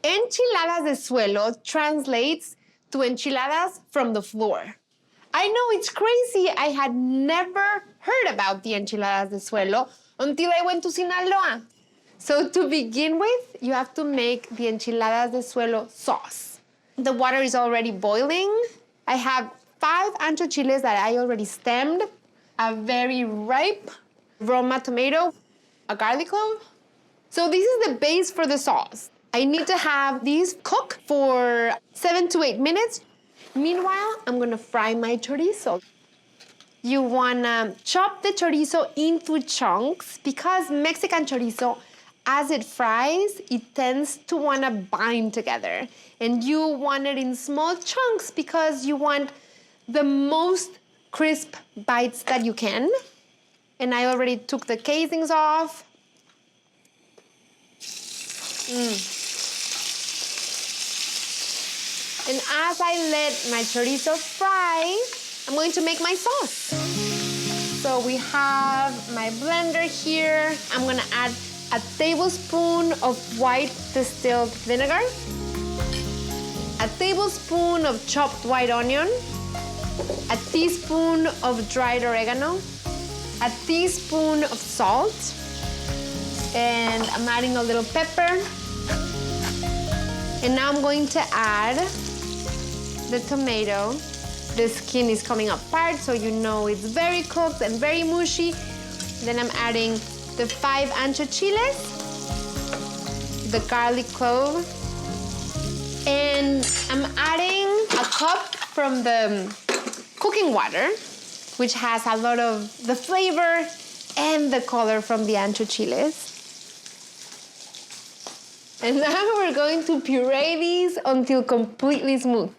Enchiladas de Suelo translates to enchiladas from the floor. I know it's crazy. I had never heard about the enchiladas de Suelo until I went to Sinaloa. So to begin with, you have to make the enchiladas de Suelo sauce. The water is already boiling. I have 5 ancho chiles that I already stemmed, a very ripe Roma tomato, a garlic clove. So this is the base for the sauce. I need to have these cook for 7 to 8 minutes. Meanwhile, I'm gonna fry my chorizo. You wanna chop the chorizo into chunks because Mexican chorizo, as it fries, it tends to wanna bind together. And you want it in small chunks because you want the most crisp bites that you can. And I already took the casings off. And as I let my chorizo fry, I'm going to make my sauce. So we have my blender here. I'm gonna add a tablespoon of white distilled vinegar, a tablespoon of chopped white onion, a teaspoon of dried oregano, a teaspoon of salt, and I'm adding a little pepper. And now I'm going to add the tomato. The skin is coming apart, so you know it's very cooked and very mushy. Then I'm adding the 5 ancho chiles, the garlic clove, and I'm adding a cup from the cooking water, which has a lot of the flavor and the color from the ancho chiles. And now we're going to puree these until completely smooth.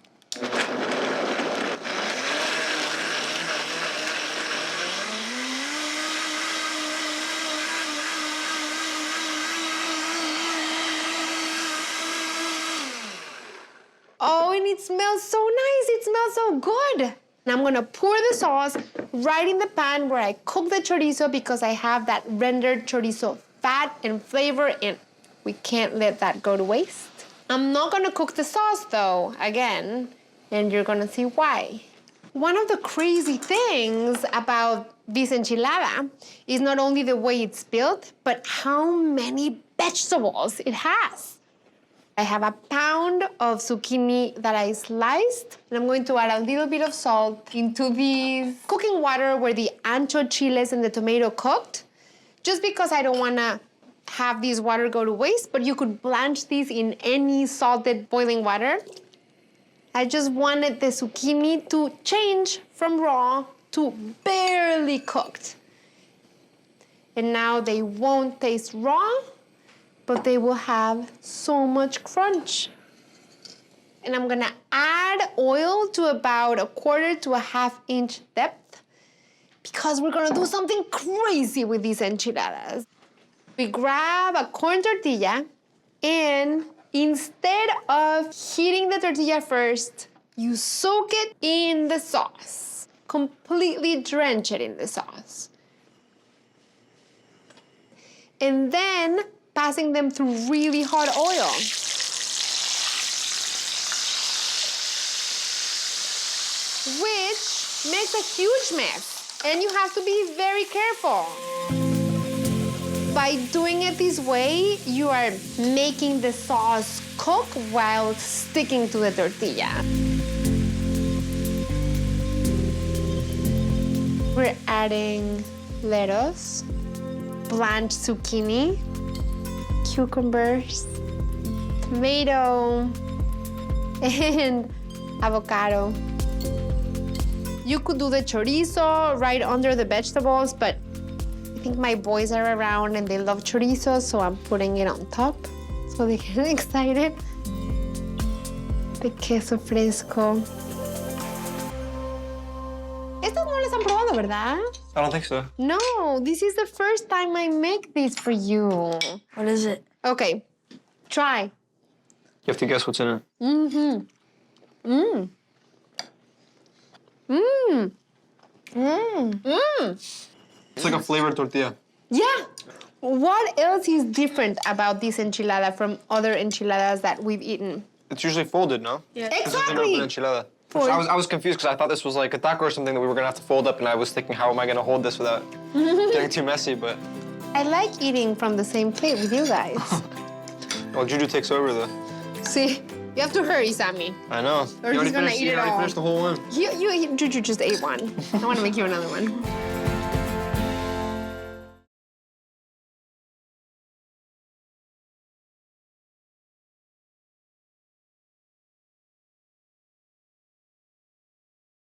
Oh, and it smells so nice. It smells so good. And I'm gonna pour the sauce right in the pan where I cook the chorizo because I have that rendered chorizo fat and flavor, and we can't let that go to waste. I'm not gonna cook the sauce though, again, and you're gonna see why. One of the crazy things about this enchilada is not only the way it's built, but how many vegetables it has. I have a pound of zucchini that I sliced, and I'm going to add a little bit of salt into the cooking water where the ancho chiles and the tomato cooked, just because I don't wanna have this water go to waste, but you could blanch these in any salted boiling water. I just wanted the zucchini to change from raw to barely cooked. And now they won't taste raw, but they will have so much crunch. And I'm gonna add oil to about 1/4 to 1/2 inch depth because we're gonna do something crazy with these enchiladas. We grab a corn tortilla, and instead of heating the tortilla first, you soak it in the sauce. Completely drench it in the sauce. And then passing them through really hot oil. Which makes a huge mess, and you have to be very careful. By doing it this way, you are making the sauce cook while sticking to the tortilla. We're adding lettuce, blanched zucchini, cucumbers, tomato, and avocado. You could do the chorizo right under the vegetables, but I think my boys are around and they love chorizo, so I'm putting it on top so they get excited. The queso fresco. Estos no les han probado, ¿verdad? I don't think so. No, this is the first time I make this for you. What is it? Okay, try. You have to guess what's in it. Mm-hmm. Mmm. Mmm. Mmm. Mmm. It's like a flavored tortilla. Yeah. What else is different about this enchilada from other enchiladas that we've eaten? It's usually folded, no? Yeah. This is an Exactly. open enchilada. Fold. I was confused because I thought this was like a taco or something that we were gonna have to fold up, and I was thinking, how am I gonna hold this without getting too messy? But I like eating from the same plate with you guys. well, Juju takes over though. See, you have to hurry, Sammy. I know. Or he's gonna eat it all. finished the whole one. Juju just ate one. I want to make you another one.